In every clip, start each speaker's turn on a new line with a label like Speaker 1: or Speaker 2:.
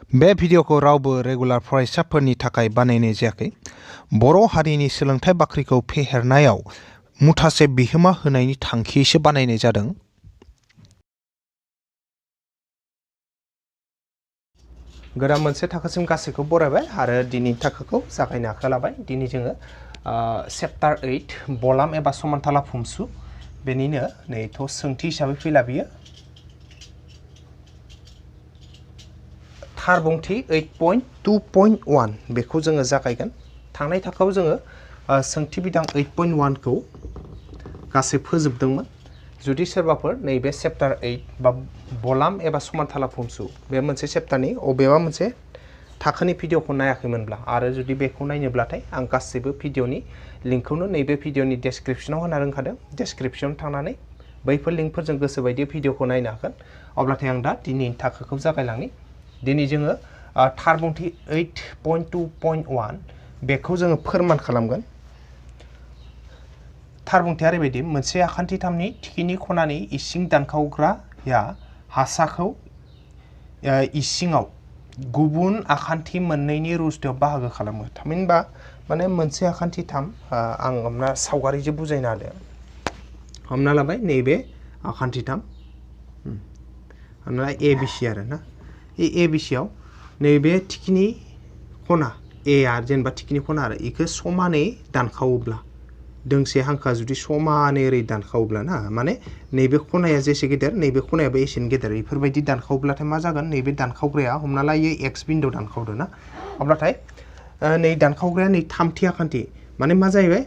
Speaker 1: बे भिडिअखौ रावबो रेगुलार फरायसाफोरनि थाखाय बानायनाय जायाखै। बर' हारिनि सोलोंथाइ बाख्रिखौ फेहेरनायाव मुथासे बिहोमा होनायनि थांखियैसो बानायनाय जादों। गोदान मोनसे थाखोसिम गासैखौ बरायबाय आरो दिनैनि थाखोखौ जागायनो आखायाव लाबाय। दिनै जोङो चेप्टार 8 बलाम एबा समानथाला फुमसु बेनिनो नैथ' सोंथि हिसाबै फैला बियो थार बुंथि 8.2.1 बेखौ जोङो जागायगोन। थांनाय थाखोआव जोङो सोंथि बिदां 8.1 खौ गासै फोजोबदोंमोन। जुदि सोरबाफोर नैबे चेप्टार 8 बा बलाम एबा समानथाला फुमसु बे मोनसे चेप्टारनि अबेबा मोनसे थाखोनि भिडिअखौ नायाखैमोनब्ला आरो जुदि बेखौ नायनोब्लाथाय आं गासैबो भिडिअनि लिंकखौनो नैबे भिडिअनि डेसक्रिपसनाव होना दोनखादों। डेसक्रिपसनाव थांनानै बैफोर लिंकफोरजों गोसोबायदि भिडिअखौ नायनो हागोन। अब्लाथाय आं दा दिनैनि थाखोखौ जागायलांनि। दिनै जोङो थार बुंथि 8.2.1 बेखौ जोङो फोरमान खालामगोन। थार बुंथिया ओरैबायदि मोनसे आखान्थिथामनि थिखिनि खनानि इसिं दानखावग्राया हासाखौ इसिङाव गुबुन आखान्थि मोननैनि रुजुथायाव बाहागो खालामो। थामहिनबा माने मोनसे आखान्थिथाम आं हमना सावगारिजों बुजायनो हादों। हमना लाबाय नैबे आखान्थिथाम हमना ए बि सि आरो ना ए बि सि आव नैबे थिखिनि खना ए आ जेनेबा थिखिनि खना आरो इखौ समानै दानखावोब्ला दोंसे हांखोआ जुदि समानै ओरै दानखावोब्ला ना माने नैबे खनाया जेसे गेदेर नैबे खनायाबो एसेनो गेदेर बेफोरबायदि दानखावोब्लाथाय मा जागोन नैबे दानखावग्राया हमना ला इयो एक्स बिन्दोआव दानखावदो ना अब्लाथाय नै दानखावग्राया नै थामथि आखान्थि माने मा जाहैबाय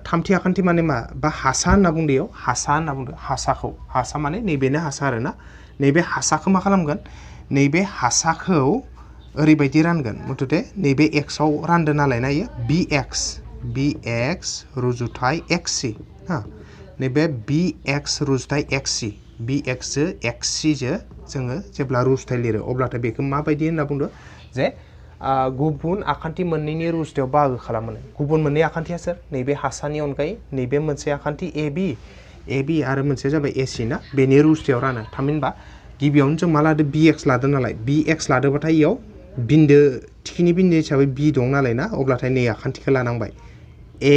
Speaker 1: थामथि आखान्थि माने मा बा हासा होनना बुंदो इयाव हासा होनना बुंदो हासाखौ हासा माने नैबेनो हासा आरो ना नैबे हासाखौ मा खालामगोन नैबे हासाखौ ओरैबायदि रानगोन मथथे नैबे एक्सआव रानदो नालाय नायो बि एक्स रुजुथाय एक्स सि हा नैबे बि एक्स रुजुथाय एक्स सि बि एक्सजो एक्स सिजो जोङो जेब्ला रुजुथाय लिरो अब्लाथाय बेखौ माबायदि होनना बुंदो जे गुबुन आखान्थि मोननैनि रुजुथायाव बाहागो खालामो। गुबुन मोननै आखान्थिया सोर नैबे हासानि अनगायै नैबे मोनसे आखान्थि ए बि आरो मोनसेया जाबाय ए सि ना बेनि रुजुथायाव रानो। थामहिनबा गिबियावनो जों मा लादो बि एक्स लादों नालाय बि एक्स लादोंबाथाय इयाव बिन्दो थिखिनि बिन्दो हिसाबै बि दं नालाय ना अब्लाथाय नै आखान्थिखौ लानांबाय ए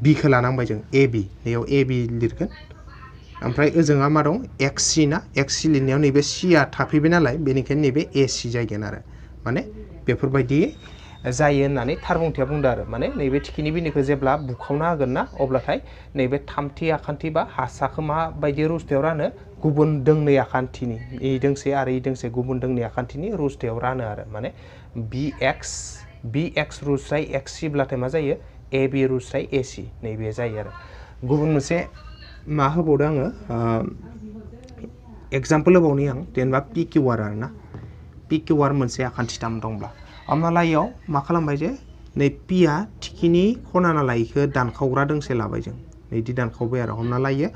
Speaker 1: बिखौ लानांबाय जों ए बि नैयाव ए बि लिरगोन ओमफ्राय ओजोंहा मा दं एक्स सि ना एक्स सि लिरनायाव नैबे सिया थाफैबाय नालाय बेनिखायनो नैबे ए सि जायगोन आरो माने बेफोरबायदि जायो होननानै थार बुंथिया बुंदों आरो माने नैबे थिखिनि बिन्दोखौ जेब्ला बुखावना होगोन ना अब्लाथाय नैबे थामथि आखान्थि बा हासाखौ माबायदि रुजुथायाव रानो गुबुन दोंनै आखान्थिनि इ दोंसे आरो इ दोंसे गुबुन दोंनै आखान्थिनि रुजुथायाव रानो आरो माने बि एक्स रुजुथाय एक्स सिब्लाथाय मा जायो ए बि रुजुथाय ए सि नैबे जायो आरो गुबुन मोनसे मा होबावदों आङो एगजामपोल होबावनि आं जेनेबा पि किउ आर आरो ना पि किउ आर मोनसे आखान्थिथाम दंब्ला हमना ला इयाव मा खालामबाय जे नै पिया थिखिनि खना नालाय इखौ दानखावग्रा दोंसे लाबाय जों नैदि दानखावबाय आरो हमना ला इयो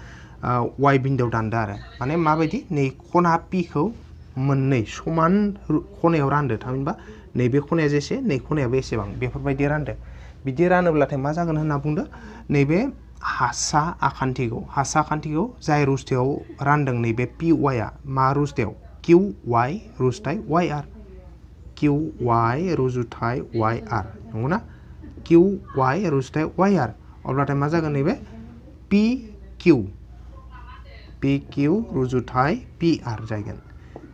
Speaker 1: वाइ बिन्दोआव दानदो आरो माने माबायदि नै खना पिखौ मोननै समान खनायाव रानदो थामहिनबा नैबे खनाया जेसे नै खनायाबो एसेबां बेफोरबायदि रानदो बिदि रानोब्लाथाय मा जागोन होनना बुंदो नैबे हासा आखान्थिखौ जाय रुजुथायाव रानदों नैबे पि वाइआ मा रुजुथायाव किउ वाइ रुजुथाय वाइ आर किउ वाइ रुजुथाय वाइ आर नंगौना किउ वाइ रुजुथाय वाइ आर अब्लाथाय मा जागोन नैबे पि किउ रुजुथाय पि आर जागोन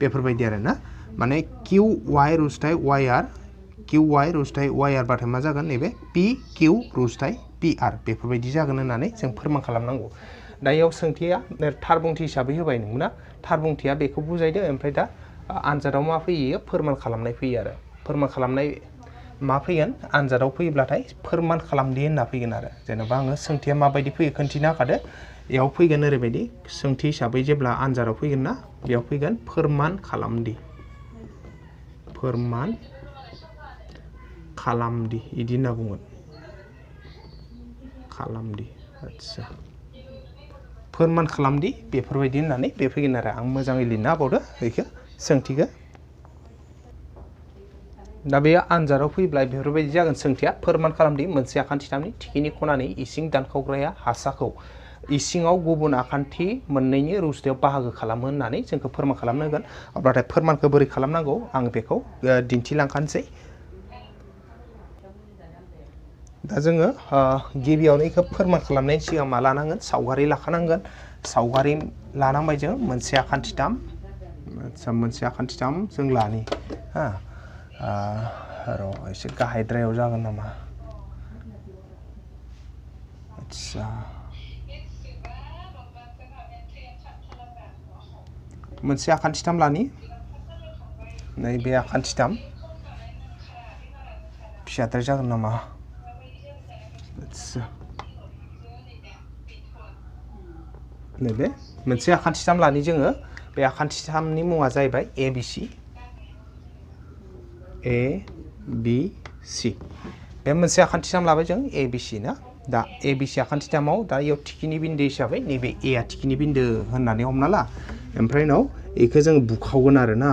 Speaker 1: बेफोरबायदि आरो ना माने किउ वाइ रुजुथाय वाइ आर बाथाय मा जागोन नैबे पि किउ रुजुथाय पि आर बेफोरबायदि जागोन होननानै जों फोरमान खालामनांगौ। दा इयाव सोंथिया थार बुंथि हिसाबै होबाय नोंना थार बुंथिया बेखौ बुजायदो ओमफ्राय दा आनजादाव मा फैयो फोरमान खालामनाय फैयो आरो फोरमान खालामनाय मा फैगोन आनजादाव फैयोब्लाथाय फोरमान खालामदि होनना फैगोन आरो जेनेबा आङो सोंथिया माबायदि फैयो खोन्थिनो हाखादो बेयाव फैगोन ओरैबायदि सोंथि हिसाबै जेब्ला आनजादाव फैगोन ना बेयाव फैगोन फोरमान खालामदि इदि होनना बुंगोन खालामदि आदसा फोरमान खालामदि बेफोरबायदि होननानै बे फैगोन आरो आं मोजाङै लिरना होबावदो बेखौ सोंथिखौ दा बे आनजादाव फैब्ला बेफोरबायदि जागोन सोंथिया फोरमान खालामदि मोनसे आखान्थिथामनि थिखिनि खनानि इसिं दानखावग्राया हासाखौ इसिङाव गुबुन आखान्थि मोननैनि रुजुथायाव बाहागो खालामो होननानै जोंखौ फोरमान खालामनांगोन अब्लाथाय फोरमानखौ बोरै खालामनांगौ आं बेखौ दिन्थिलांखानोसै दा जोङो गिबियावनो इखौ फोरमान खालामनायनि सिगां मा लानांगोन सावगारि लाखानांगोन सावगारि लानांबाय जों मोनसे आखान्थिथाम जों लानि हा र' एसे गाहायद्रायाव जागोन नामा आच्छा मोनसे आखान्थिथाम लानि नैबे आखान्थिथाम फिसाद्राय जागोन नामा आच्छा नैबे मोनसे आखान्थिथाम लानि जोङो बे आखान्थिथामनि मुङा जाहैबाय ABC बे मोनसे आखान्थिथाम लाबाय जों ABC ना दा ABC आखान्थिथामाव दा इयाव थिखिनि बिन्दो हिसाबै नैबे A आ थिखिनि बिन्दो होननानै हमना ला ओमफ्राय उनाव इखौ जों बुखावगोन आरो ना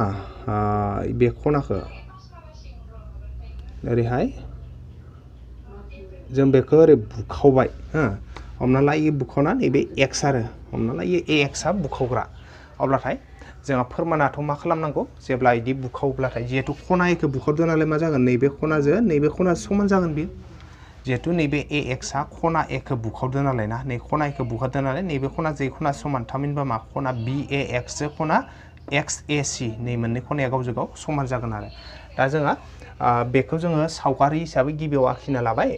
Speaker 1: बे खनाखौ ओरैहाय जों बेखौ ओरै बुखावबाय हो हमना ला इ बुखावना नैबे X आरो हमना ला इ AX आ बुखावग्रा अब्लाथाय जोंहा फोरमानाथ' मा खालामनांगौ जेब्ला इदि बुखावब्लाथाय जिहेतु खना एखौ बुखावदों नालाय मा जागोन नैबे खनाजों समान जागोन बेयो जिहेतु नैबे AX आ खना एखौ बुखावदों नालाय ना नै खना एखौ बुखावदों नालाय नैबे खना जै खना समान थामहिनबा मा खना BAX जो खना XAC नै मोननै खनाया गावजों गाव समान जागोन आरो दा जोंहा बेखौ जोङो सावगारि हिसाबै गिबियाव आखिना लाबाय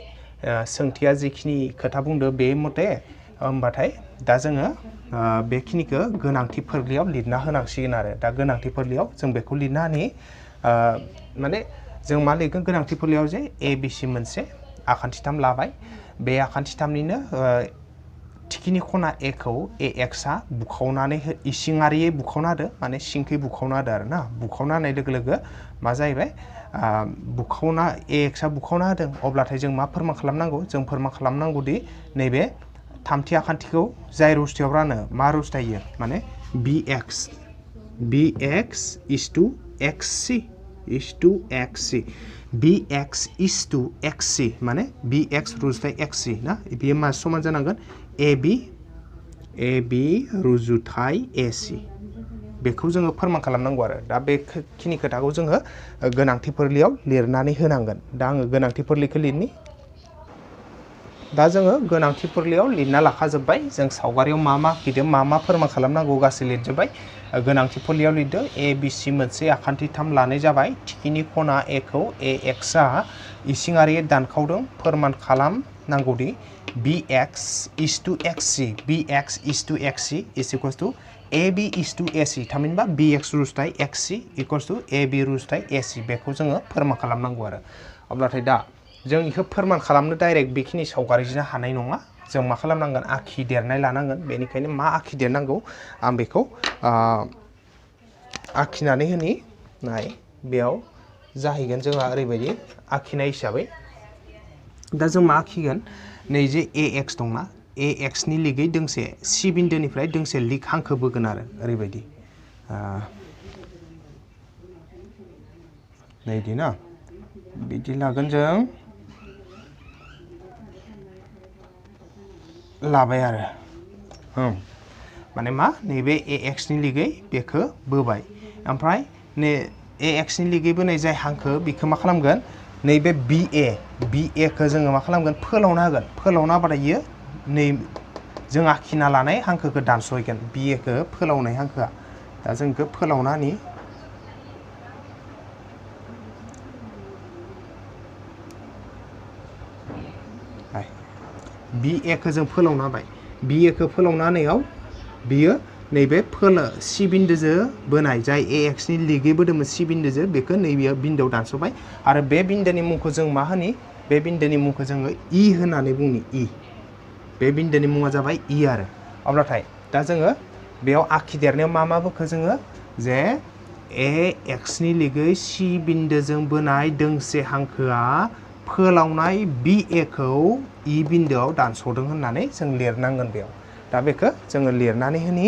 Speaker 1: सोंथिया जिखिनि खोथा बुंदो बे मथे होमबाथाय दा जोङो बेखिनिखौ गोनांथि फोरलियाव लिरना होनांसिगोन आरो दा गोनांथि फोरलियाव जों बेखौ लिरना होनि माने जों मा लिरगोन गोनांथि फोरलियाव जे ABC मोनसे आखान्थिथाम लाबाय बे आखान्थिथामनिनो थिखिनि खना एखौ AX आ बुखावनानै इसिङारियै बुखावना होदो माने सिंखै बुखावना होदो आरो ना बुखावना होनाय लोगो लोगो मा जाहैबाय बुखावना AX आ बुखावना होदों अब्लाथाय जों मा फोरमान खालामनांगौ जों फोरमान खालामनांगौदि नैबे थामथि आखान्थिखौ जाय रुजुथायाव रानो मा रुजुथायो माने BX is to XC BX is to XC माने BX रुजुथाय XC ना बेयो मा समान जानांगोन AB रुजुथाय AC बेखौ जोङो फोरमान खालामनांगौ आरो दा बेखिनि खोथाखौ जोङो गोनांथि फोरलियाव लिरनानै होनांगोन दा आङो गोनांथि फोरलिखौ लिरनि दा जोङो गोनांथि फोरलियाव लिरना लाखाजोब्बाय जों सावगारियाव मा आखिदों मा फोरमान खालामनांगौ गासै लिरजोब्बाय गोनांथि फोरलियाव लिरदो ABC मोनसे आखान्थिथाम लानाय जाबाय थिखिनि खना एखौ AX आ इसिङारि दानखावदों फोरमान खालामनांगौदि BX is to XC is equals to AB is to AC थामहिनबा BX रुजुथाय XC equals to AB रुजुथाय AC बेखौ जोङो फोरमान खालामनांगौ आरो अब्लाथाय दा जों इखौ फोरमान खालामनो डाइरेक्ट बेखिनि सावगारिजों हानाय नङा जों मा खालामनांगोन आखिदेरनाय लानांगोन बेनिखायनो मा आखिदेरनांगौ आं बेखौ आखिनानै होनि नाय बेयाव जाहैगोन जोंहा ओरैबायदि आखिनाय हिसाबै दा जों मा आखिगोन नै जे AX दंना AX नि लिगै दोंसे C बिन्दोनिफ्राय दोंसे लिग हांखो बोगोन आरो ओरैबायदि नैदि ना बिदि लागोन जों लाबाय आरो माने मा नैबे AX नि लिगै बेखौ बोबाय ओमफ्राय नै AX नि लिगै बोनाय जाय हांखो बेखौ मा खालामगोन नैबे BA खौ जोङो मा खालामगोन फोलावना होगोन फोलावना होबाथाय इयो नै जों आखिना लानाय हांखोखौ दानस'हैगोन BA खौ फोलावनाय हांखोआ दा जों बेखौ फोलावना होनि BA खौ जों फोलावना होबाय BA खौ फोलावना होनायाव बियो नैबे C बिन्दोजों बोनाय जाय AX नि लिगै बोदोंमोन C बिन्दोजों बेखौ नैबे बिन्दोआव दानस'बाय आरो बे बिन्दोनि मुंखौ जों मा होनि बे बिन्दोनि मुंखौ जोङो E होननानै बुंनि E बे बिन्दोनि मुङा जाबाय E आरो अब्लाथाय दा जोङो बेयाव आखिदेरनायाव मा बोखो जोङो जे AX नि लिगै C बिन्दोजों बोनाय दोंसे हांखोआ फोलावनाय BA खौ E बिन्दोआव दानस'दों होननानै जों लिरनांगोन बेयाव दा बेखौ जोङो लिरनानै होनि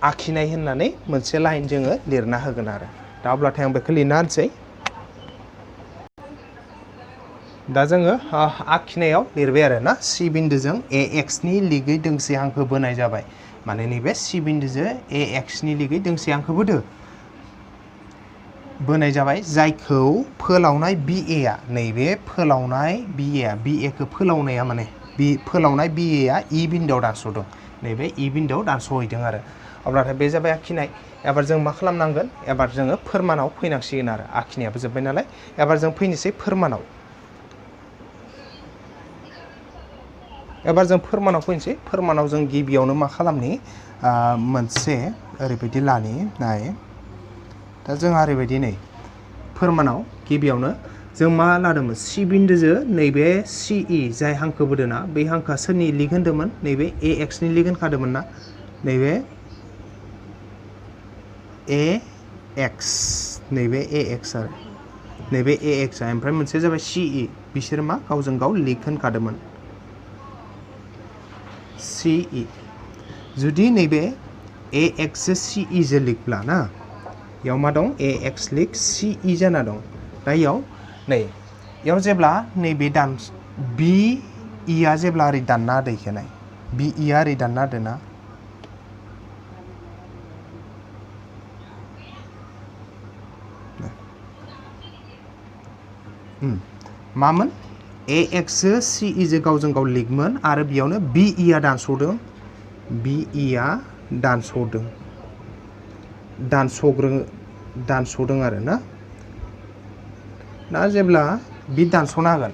Speaker 1: आखिनाय होननानै मोनसे लाइन जोङो लिरना होगोन आरो दा अब्लाथाय आं बेखौ लिरना होनोसै दा जोङो आखिनायाव लिरबाय आरो ना C बिन्दुजों AX नि लिगै दोंसे हांखो बोनाय जाबाय माने नैबे C बिन्दुजों AX नि लिगै दोंसे हांखो बोनाय जाबाय जायखौ फोलावनाय BA आ नैबे फोलावनाय BA खौ फोलावनाया माने फोलावनाय BA आ E बिन्दुआव दानस'दों नैबे E बिन्दुआव दानस'हैदों आरो अब्लाथाय बे जाबाय आखिनाय एबार जों मा खालामनांगोन एबार जोङो फोरमानाव फैनांसिगोन आरो आखिनायाबो जोब्बाय नालाय एबार जों फैनोसै फोरमानाव फैनोसै फोरमानाव जों गिबियावनो मा खालामनि मोनसे ओरैबायदि लानि नाय दा जोंहा ओरैबायदि नै फोरमानाव गिबियावनो जों मा लादोंमोन C बिन्दुजों नैबे CE जाय हांखो बोदोना बे हांखोआ सोरनि लिग होन्दोंमोन नैबे AX नि लिग होनखादोंमोन ना नैबे AX नैबे AX आरो नैबे AX आ ओमफ्राय मोनसे जाबाय CE बिसोर मा गावजों गाव लिग होनखादोंमोन CE जुदि नैबे AX जो CE जो लिगब्ला ना याव मा दं AX लिग CE जाना दं दा याव जेब्ला नैबे BE आ जेब्ला ओरै दानना होदो इखो नाय BE आ ओरै दानना होदो ना मामोन AX जो CE जो गावजों गाव लिगमोन आरो बेयावनो BE आ दानस'दों BE आ दानस'दों आरो ना दा जेब्ला बि दानस'ना होगोन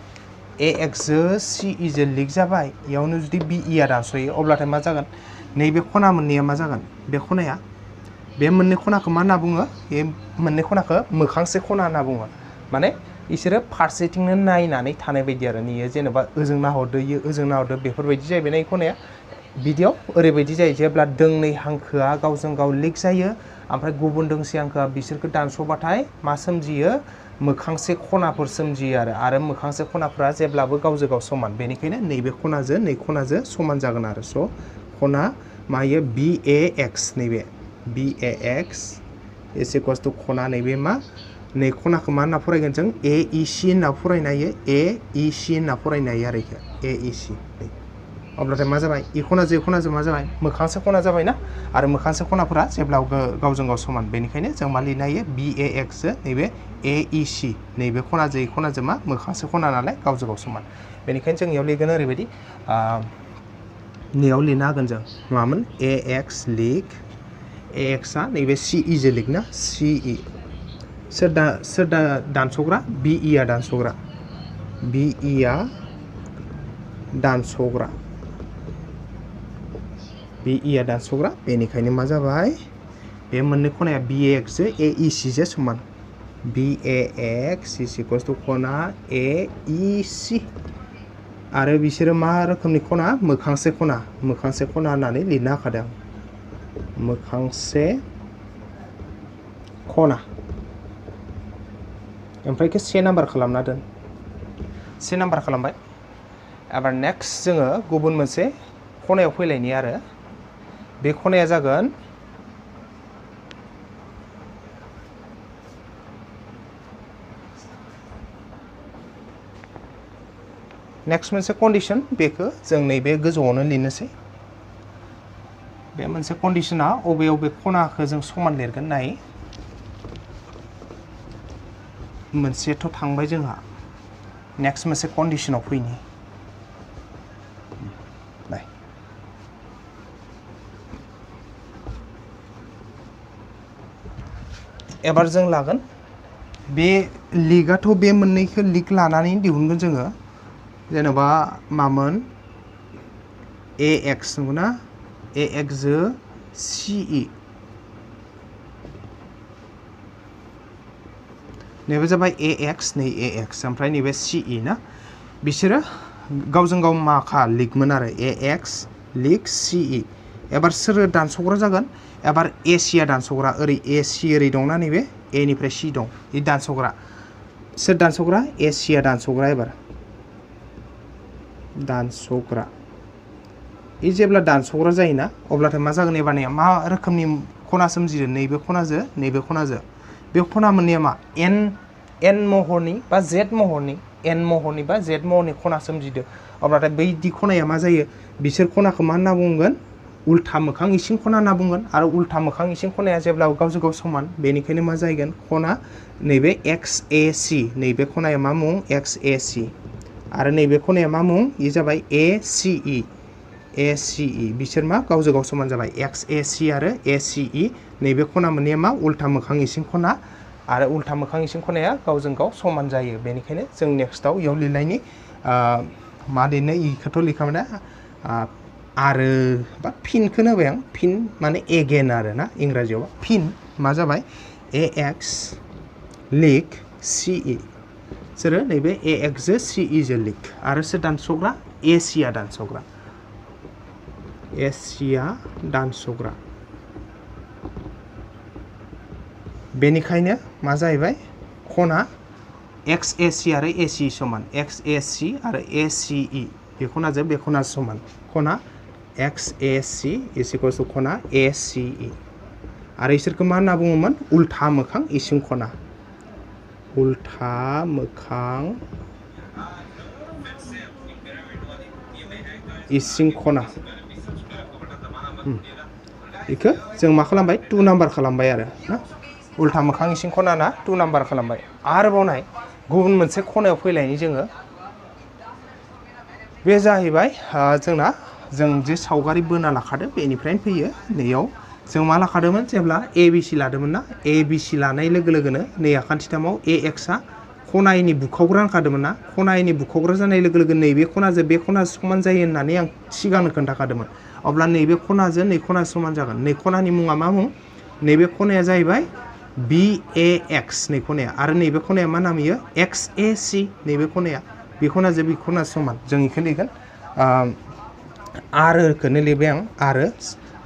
Speaker 1: AX जो CE जो लिग जाबाय इयावनो जुदि BE आ दानस'यो अब्लाथाय मा जागोन नैबे खना मोननैया मा जागोन बे खनाया बे मोननै खनाखौ मा होनना बुङो बे मोननै खनाखौ मोखांसे खना होनना बुङो माने इसोरो फारसेथिंनो नायनानै थानाय बायदि आरो नियो जेनेबा ओजों नाहरदो इयो ओजों नाहरदो बेफोरबायदि जाहैबाय ना खनाया बिदियाव ओरैबायदि जायो जेब्ला दोंनै हांखोआ गावजों गाव लिग जायो ओमफ्राय गुबुन दोंसे हांखोआ बिसोरखौ दानस'बाथाय मा सोमजियो मोखांसे खनाफोर सोमजियो आरो मोखांसे खनाफोरा जेब्लाबो गावजों गाव समान बेनिखायनो नैबे खनाजों नै खनाजों समान जागोन आरो स' खना मायो BAX नैबे BAX इज इक्वल्स टु खना नैबे मा नै खनाखौ मा होनना फरायगोन जों AEC होनना फरायनो हायो AEC होनना फरायनो हायो आरो इखो AEC अब्लाथाय मा जाबाय इ खनाजों मा जाबाय मोखांसे खना जाबाय ना आरो मोखांसे खनाफोरा जेब्लाबो गावजों गाव समान बेनिखायनो जों मा लिरनो हायो BAX नैबे AEC नैबे खनाजों मा मोखांसे खना नालाय गावजों गाव समान बेनिखायनो जों इयाव लिरगोन ओरैबायदि नैयाव लिरनो हागोन जों मामोन AX लिग AX आ नैबे CE जो लिग ना CE सोर दानस'ग्रा BE आ दानस'ग्रा BE आ दानस'ग्रा BE आ दानस'ग्रा बेनिखायनो मा जाबाय बे मोननै खनाया BAX जो AEC जो समान BAX इज इक्वल्स टु खना AEC आरो बिसोरो मा रोखोमनि खना मोखांसे खना होननानै लिरनो हाखादों मोखांसे खना ओमफ्राय इखौ से नाम्बार खालामना दोन से नाम्बार खालामबाय एबार नेक्स्ट जोङो गुबुन मोनसे खनायाव फैलायनि आरो बे खनाया जागोन नेक्स्ट मोनसे कन्डिशन बेखौ जों नैबे गोजौआवनो लिरनोसै बे मोनसे कन्डिशना अबे खनाखौ जों समान लिरगोन नाय मोनसेथ' थांबाय जोंहा नेक्स्ट मोनसे कन्डिशनाव फैनि एबार जों लागोन बे लिगाथ' बे मोननैखौ लिग लानानै दिहुनगोन जोङो जेनेबा मामोन AX नंगौना AX जो CE नैबे जाबाय AX नै AX ओमफ्राय नैबे CE ना बिसोरो गावजों गाव माखा लिगमोन आरो AX लिग CE एबार सोर दानस'ग्रा जागोन एबार AC आ दानस'ग्रा ओरै AC ओरै दंना नैबे A निफ्राय C दं इ दानस'ग्रा सोर दानस'ग्रा AC आ दानस'ग्रा एबार दानस'ग्रा इ जेब्ला दानस'ग्रा जायोना अब्लाथाय मा जागोन एबारनिया मा रोखोमनि खना सोमजियो नैबे खनाजों बे खना मोननैया मा एन महरनि बा जेड महरनि एन महरनि बा जेड महरनि खना सोमजिदो अब्लाथाय बैदि खनाया मा जायो बिसोर खनाखौ मा होनना बुंगोन उल्था मोखां इसिं खना होनना बुंगोन आरो उल्था मोखां इसिं खनाया जेब्ला गावजों गाव समान बेनिखायनो मा जाहैगोन खना नैबे XAC नैबे खनाया मा मुं XAC आरो नैबे खनाया मा मुं इ जाबाय ACE बिसोर मा गावजों गाव समान जाबाय XAC आरो ACE नैबे खना मोननैया मा उल्था मोखां इसिं खना आरो उल्था मोखां इसिं खनाया गावजों गाव समान जायो बेनिखायनो जों नेक्स्टआव इयाव लिरनायनि मा लिरनो इखौथ' लिरखाबाय ना आरो बा फिनखौनो होबाय आं फिन माने एगेन आरो ना इंराजियाव फिन मा जाबाय AX लिक CE सोरो नैबे AX जो CE जो लिक आरो सोर दानसग्रा AC आ दानसग्रा बेनिखायनो मा जाहैबाय खना XAC आरो ACE समान XAC आरो ACE बे खनाजों बे खना समान खना XAC इज इक्वल्स टु खना ACE आरो इसोरखौ मा होनना बुङोमोन उल्था मोखां इसिं खना उल्था मोखां इसिं खना इखो जों मा खालामबाय 2 नाम्बार खालामबाय आरो ना उल्था मोखां इसिं खना ना 2 नाम्बार खालामबाय आरोबाव नाय गुबुन मोनसे खनायाव फैलायनि जोङो बे जाहैबाय जोंना जों जे सावगारि बोना लाखादो बेनिफ्रायनो फैयो नैयाव जों मा लाखादोंमोन जेब्ला ABC लादोंमोन ना ABC लानाय लोगो लोगोनो नै आखान्थिथामाव AX आ खनायनि बुखावग्रा होनखादोंमोन ना खनायनि बुखावग्रा जानाय लोगो लोगो नैबे खनाजों बे खना समान जायो होननानै आं सिगांनो खोन्थाखादोंमोन अब्ला नैबे खनाजों नै खना समान जागोन नै खनानि मुङा मा मुं नैबे खनाया जाहैबाय BAX नै खनाया आरो नैबे खनाया मा नाम इयो XAC नैबे खनाया बे खनाजों बे खना समान जों इखौ लिरगोन आरोखौनो लिरबाय आं आरो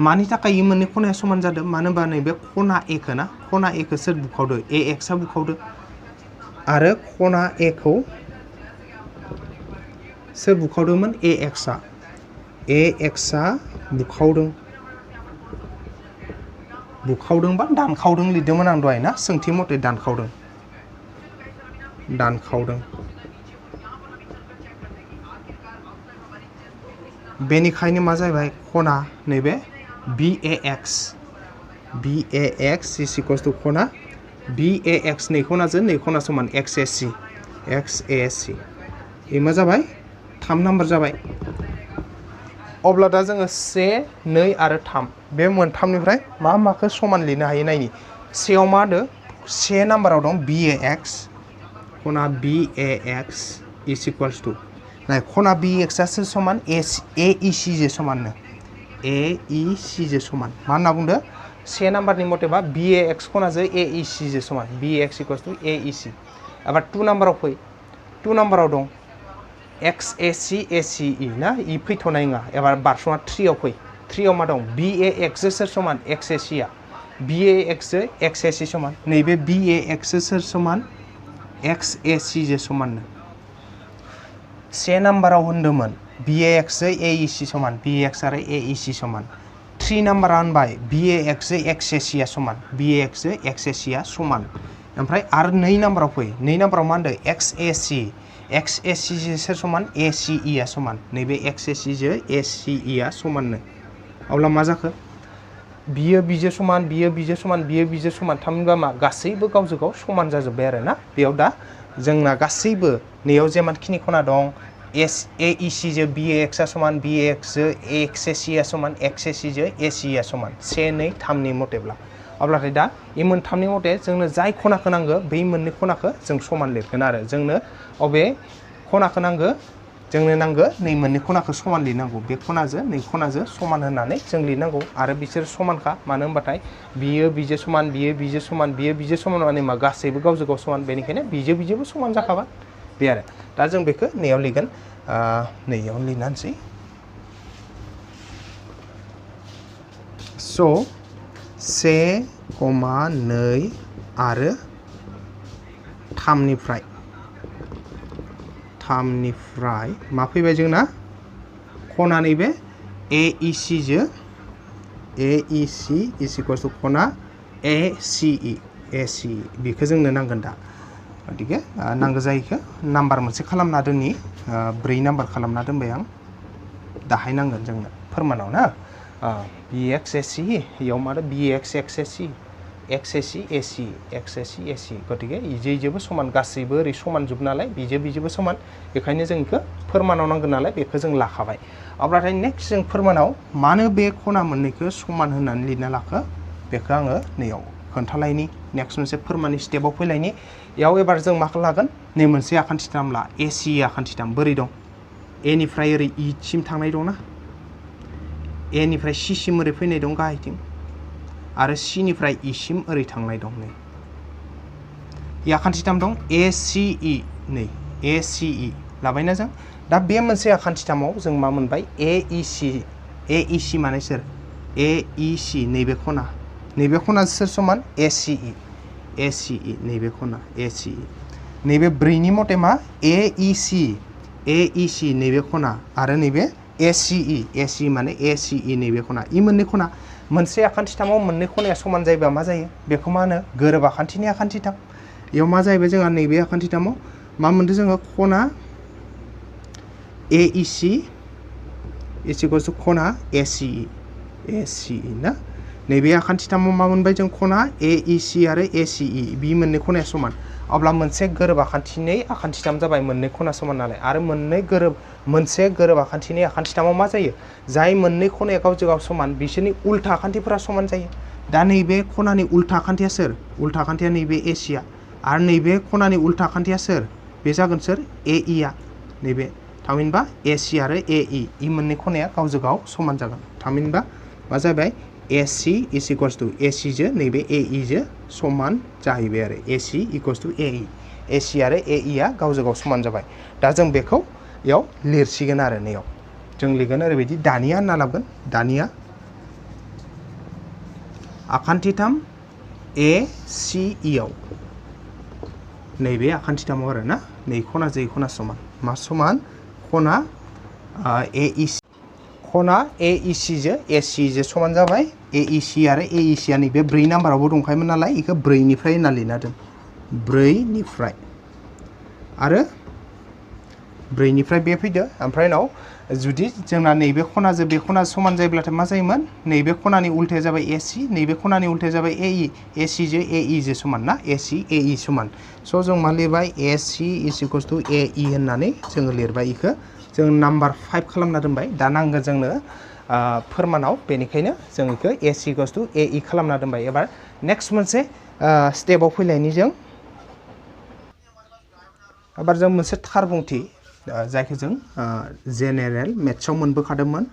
Speaker 1: मानि थाखाय इ मोननै खनाया समान जादों मानो होनबा नैबे खना एखौ ना खना एखौ सोर बुखावदो AX आ बुखावदो आरो खना एखौ सोर बुखावदोंमोन AX आ बुखावदोंबा दानखावदों लिरदोंमोन आं दहाय ना सोंथि मथे दानखावदों बेनिखायनो मा जाहैबाय खना नैबे BAX इज इक्वल्स टु खना BAX नै खनाजों नै खना समान XAC इ मा जाबाय 3 नाम्बार जाबाय अब्ला दा जोङो 1 2 आरो 3 बे मोनथामनिफ्राय मा माखौ समान लिरनो हायो नायनि सेयाव मा होदो 1 नाम्बाराव दं BAX खना BAX इज इक्वल्स टु नाय खना BX आ सोर समान AEC जो समाननो AEC जो समान मा होनना बुंदो 1 नाम्बारनि मथेबा BAX खनाजों AEC जो समान BX इक्वल्स टु AEC एबार 2 नाम्बाराव फै 2 नाम्बाराव दं XAC ACE ना इ फैथ'नाय नङा एबार बारस'ना 3 आव फै 3 आव मा दं BAX जो सोर समान XAC आ BAX जो XAC समान नैबे BAX जो सोर समान XAC जो समाननो 1 नाम्बाराव होनदोंमोन BAX जो AEC समान BAX आरो AEC समान 3 नाम्बारा होनबाय BAX जो XAC आ समान BAX जो XAC आ समान ओमफ्राय आरो 2 नाम्बाराव फै 2 नाम्बाराव मा होनदों XAC जो सोर समान ACE आ समान नैबे XAC जो ACE आ समाननो अब्ला मा जाखो बियो बिजों समान बियो बिजों समान बियो बिजों समान थामहिनबा मा गासैबो गावजों गाव समान जाजोब्बाय आरो ना बेयाव दा जोंना गासैबो नैयाव जेमानखिनि खना दं AEC जो BAX आ समान BAX जो XAC आ समान XAC जो ACE आ समान 1 2 3 नि मथेब्ला अब्लाथाय दा इ मोनथामनि मथे जोंनो जाय खनाखौ नांगो बै मोननै खनाखौ जों समान लिरगोन आरो जोंनो अबे खनाखौ नांगो जोंनो नांगो नै मोननै खनाखौ समान लिरनांगौ बे खनाजों नै खनाजों समान होननानै जों लिरनांगौ आरो बिसोर समानखा मानो होनबाथाय बियो बिजों समान बियो बिजों समान बियो बिजों समान माने मा गासैबो गावजों गाव समान बेनिखायनो बिजों बिजोंबो समान जाखाबाय बे आरो दा जों बेखौ नैयाव लिरगोन नैयाव लिरनानैसै स' 1, 2 आरो 3निफ्राय मा फैबाय जोंना खना नैबे AEC जो AEC इज इक्वल्स टु खना ACE बेखौ जोंनो नांगोन दा गतिके नांगौ जायैखो नाम्बार मोनसे खालामना दोननि 4 नाम्बार खालामना दोनबाय आं दाहाय नांगोन जोंनो फोरमानाव ना bx ac इयाव मारो bx x ac x ac ac x ac ac गतिके इजेबो समान गासैबो ओरै समान जोब नालाय बिजेबो समान बेखायनो जों इखो फोरमानाव नांगोन नालाय बेखौ जों लाखाबाय अब्लाथाय नेक्स्ट जों फोरमानाव मानो बे खना मोननैखौ समान होननानै लिरना लाखो बेखौ आङो नैयाव खोन्थालायनि नेक्स्ट मोनसे फोरमाननि स्टेपाव फैलायनि याव एबार जों मा खालामगोन नै मोनसे आखान्थिथाम ला ac आखान्थिथाम बोरै दं a निफ्राय ओरै e सिम थांनाय दं ना a निफ्राय c सिम ओरै फैनाय दं गाहायथिं आरो c निफ्राय e सिम ओरै थांनाय दं नै इ आखान्थिथाम दं ace नै ace लाबायना जों दा बे मोनसे आखान्थिथामाव जों मा मोनबाय aec माने सोर aec नैबे खना सोर समान ace नैबे खना ace नैबे 4 नि मथे मा aec नैबे खना आरो नैबे ace माने ace नैबे खना इ मोननै खना मोनसे आखान्थिथामाव मोननै खनाया समान जायोबा मा जायो बेखौ मा होनो गोरोब आखान्थिनि आखान्थिथाम इयाव मा जाहैबाय जोंहा नैबे आखान्थिथामाव मा मोनदों जोङो खना aec इसिगोस खना ace ना नैबे आखान्थिथामाव मा मोनबाय जों खना aec आरो ace बि मोननै खनाया समान अब्ला मोनसे गोरोब आखान्थिनि आखान्थिथाम जाबाय मोननै खना समान नालाय आरो मोनसे गोरोब आखान्थिनि आखान्थिथामाव मा जायो जाय मोननै खनाया गावजों गाव समान बिसोरनि उल्था आखान्थिफोरा समान जायो दा नैबे खनानि उल्था आखान्थिया सोर उल्था आखान्थिया नैबे ac आरो नैबे खनानि उल्था आखान्थिया सोर बे जागोन सोर ae नैबे थामहिनबा ac आरो ae इ मोननै खनाया गावजों गाव समान जागोन थामहिनबा मा जाबाय ac is equals to ac जो नैबे ae जो समान जाहैबाय आरो ac equals to ae ac आरो ae आ गावजों गाव समान जाबाय दा जों बेखौ याव लिरसिगोन आरो नैयाव जों लिरगोन ओरैबायदि दानिया होनना लाबोगोन दानिया आखान्थिथाम ace आव नैबे आखान्थिथामाव आरो ना नै खना जै खना समान मा समान खना aec खना aec जो ac जो समान जाबाय aec आरो aec आ नैबे 4 नाम्बारावबो दंखायोमोन नालाय इखौ 4 निफ्राय होनना लिरना दोन 4 निफ्राय आरो 4 निफ्राय बे फैदो ओमफ्राय उनाव जुदि जोंना नैबे खनाजों बे खना समान जायोब्लाथाय मा जायोमोन नैबे खनानि उल्थाया जाबाय ac नैबे खनानि उल्थाया जाबाय ae ac जो ae जो समान ना ac ae समान स' जों मा लिरबाय ac is equals to ae होननानै जोङो लिरबाय इखौ जों नाम्बार 5 खालामना दोनबाय दा नांगोन जोंनो फोरमानाव बेनिखायनो जों इखौ ac equals to ae खालामना दोनबाय एबार नेक्स्ट मोनसे स्टेपाव फैलायनि जों एबार जों मोनसे थार बुंथि जायखौ जों जेनेरेल मेथ्सआव मोनबोखादोंमोन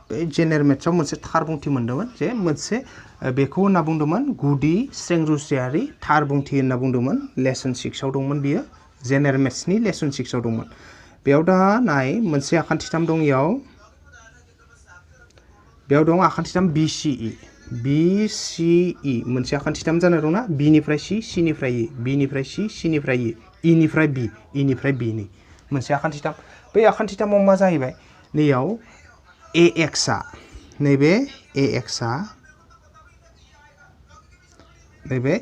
Speaker 1: बे जेनेरेल मेथ्सआव मोनसे थार बुंथि मोनदोंमोन जे मोनसे बेखौ होनना बुंदोंमोन गुदि स्रेंरुसियारि थार बुंथि होनना बुंदोंमोन लेसन 6 आव दंमोन बियो जेनेरेल मेथ्सनि लेसन 6 आव दंमोन बेयाव दा नाय मोनसे आखान्थिथाम दं बेयाव दं आखान्थिथाम bce मोनसे आखान्थिथाम जाना दंना b निफ्राय c निफ्राय e b निफ्राय c निफ्राय e निफ्राय b निफ्राय b नि मोनसे आखान्थिथाम बै आखान्थिथामाव मा जाहैबाय नैयाव ax आ नैबे ax आ नैबे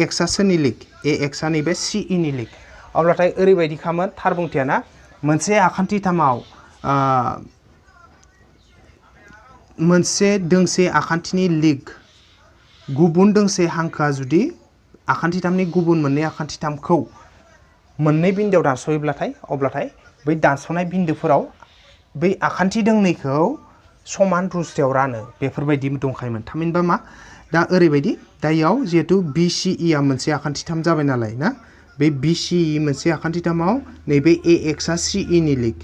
Speaker 1: ax आ सोरनि लिग ax आ नैबे ce नि लिग अब्लाथाय ओरैबायदि खामोन थार बुंथिया ना मोनसे आखान्थिथामाव मोनसे दोंसे आखान्थिनि लिग गुबुन दोंसे हांखोआ जुदि आखान्थिथामनि गुबुन मोननै आखान्थिथामखौ मोननै बिन्दोआव दानस'योब्लाथाय अब्लाथाय बै दानस'नाय बिन्दोफोराव बै आखान्थि दोंनैखौ समान रुजुथायाव रानो बेफोरबायदि दंखायोमोन थामहिनबा मा दा ओरैबायदि दा इयाव जिहेतु bce आ मोनसे आखान्थिथाम जाबाय नालाय ना बे bce मोनसे आखान्थिथामाव नैबे ax आ ce नि लिग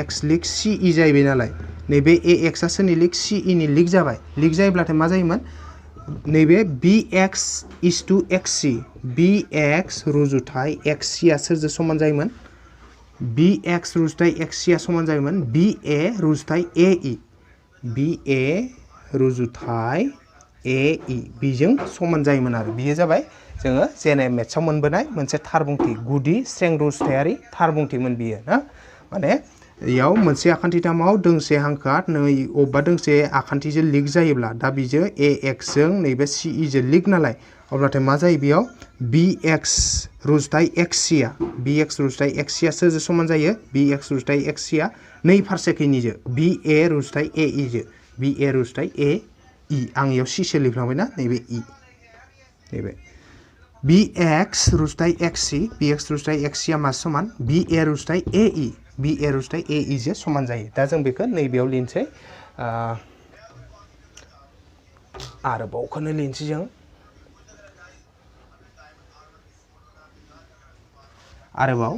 Speaker 1: ax लिग ce जाहैबाय नालाय नैबे ax आ सोरनि लिग ce नि लिग जायोब्लाथाय मा जायोमोन नैबे bx is to xc bx रुजुथाय xc आ सोरजों समान जायोमोन bx रुजुथाय xc आ समान जायोमोन ba रुजुथाय ae ba रुजुथाय ae बिजों समान जायोमोन आरो बियो जाबाय जोङो जेनेरेल मेथ्सआव मोनबोनाय मोनसे थार बुंथि गुदि स्रें रुजुथायारि थार बुंथिमोन बियो ना माने इयाव मोनसे आखान्थिथामाव दोंसे हांखोआ नै अबेबा दोंसे आखान्थिजों लिग जायोब्ला दा बिजों ax जों नैबे ce जों लिग नालाय अब्लाथाय मा जायो बेयाव bx रुजुथाय xc आ bx रुजुथाय xc आ सोरजों समान जायो bx रुजुथाय xc आ 2 फारसेखैनिजो ba रुजुथाय ae जो ba रुजुथाय ae आं इयाव c सो लिरफ्लांबायना नैबे e नैबे bx रुजुथाय xc bx रुजुथाय xc आ मा समान ba रुजुथाय ae ba रुजुथाय ae जो समान जायो दा जों बेखौ नैबेयाव लिरनोसै आरोबावखौनो लिरनोसै जों आरोबाव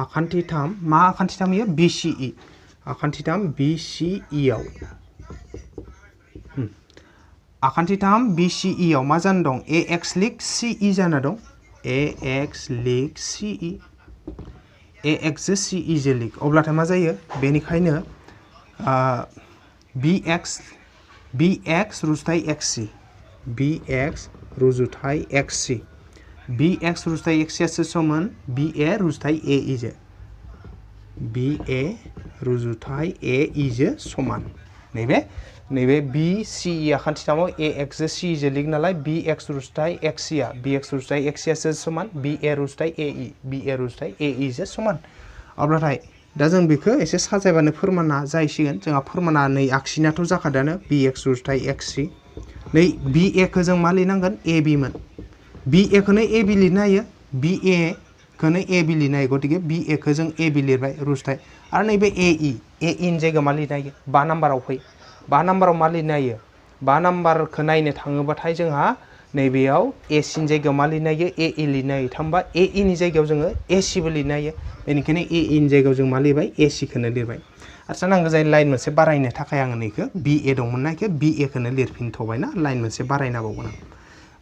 Speaker 1: आखान्थि 3 मा आखान्थि 3 इयो BCE आखान्थि 3 BCE आव आखान्थि 3 BCE आव मा जाना दं AX लिग CE जाना दं AX लिग CE AX जो CE जो लिग अब्लाथाय मा जायो बेनिखायनो BX रुजुथाय XC BX रुजुथाय XC BX रुजुथाय XC सो समान BA रुजुथाय AE जो BA रुजुथाय AE जो समान नैबे BCE आखान्थि 3 आव AX जो CE जो लिग नालाय BX रुजुथाय XC आ BX रुजुथाय XC सो समान BA रुजुथाय AE BA रुजुथाय AE जो समान अब्लाथाय दा जों बेखौ एसे साजायबानो फोरमाना जायसिगोन जोंहा फोरमाना नै आखसिनाथ' जाखादानो BX रुजुथाय XC नै BA खौ जों मा लिरनांगोन AB मोन BA खौनो AB लिरनो हायो BA खौनो AB लिरनो हायो गतिके BA खौ जों AB लिरबाय रुजुथाय आरो नैबे AE नि जायगायाव मा लिरनो हायो 5 नाम्बाराव फै 5 नाम्बाराव मा लिरनो हायो 5 नाम्बारखौ नायनो थाङोबाथाय जोंहा नैबेयाव AC नि जायगायाव मा लिरनो हायो AE लिरनो हायो थामबा AE नि जायगायाव जोङो AC बो लिरनो हायो बेनिखायनो AE नि जायगायाव जों मा लिरबाय AC खौनो लिरबाय आरो नांगौ जायो लाइन मोनसे बारायनो थाखाय आङो नैखौ BA दंमोन ना इखौ BA खौनो लिरफिनथबायना लाइन मोनसे बारायना बावगोन आं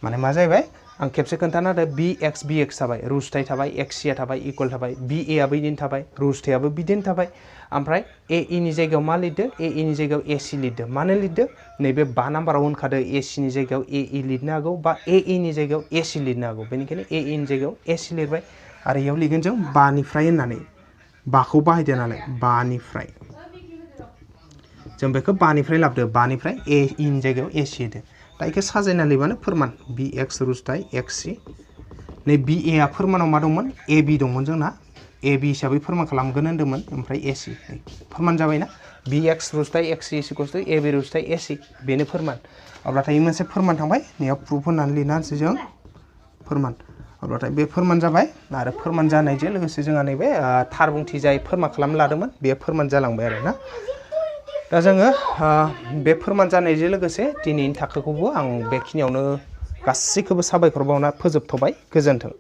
Speaker 1: माने मा जाहैबाय आं खेबसे खोन्थाना होदो BX थाबाय रुजुथाय थाबाय XC आ थाबाय इकुवेल थाबाय BA आबो बिदिनो थाबाय रुजुथायाबो बिदिनो थाबाय ओमफ्राय AE नि जायगायाव मा लिरदो AE नि जायगायाव AC लिरदो मानो लिरदो नैबे 5 नाम्बाराव होनखादो AC नि जायगायाव AE लिरनो हागौ बा AE नि जायगायाव AC लिरनो हागौ बेनिखायनो AE नि जायगायाव AC लिरबाय आरो इयाव लिरगोन जों 5 निफ्राय होननानै 5 खौ बाहायदो नालाय 5 निफ्राय जों बेखौ 5 निफ्राय लाबदो 5 निफ्राय AE नि जायगायाव AC होदो दा इखौ साजायना लिरबानो फोरमान BX रुजुथाय XC नै BA आ फोरमानाव मा दंमोन AB दंमोन जोंना AB हिसाबै फोरमान खालामगोन होनदोंमोन ओमफ्राय AC फोरमान जाबायना BX रुजुथाय XC AB रुजुथाय AC बेनो फोरमान अब्लाथाय मोनसे फोरमान थांबाय नैयाव प्रुफ होननानै लिरना होनोसै जों फोरमान अब्लाथाय बे फोरमान जाबाय आरो फोरमान जानायजों लोगोसे जोंहा नैबे थार बुंथि जाय फोरमान खालामनो लादोंमोन बे फोरमान जालांबाय आरोना दा जोङो बे फोरमान जानायजों लोगोसे दिनैनि थाखोखौबो आं बेखिनियावनो गासैखौबो साबायखर बावना फोजोबथ'बाय गोजोन्थों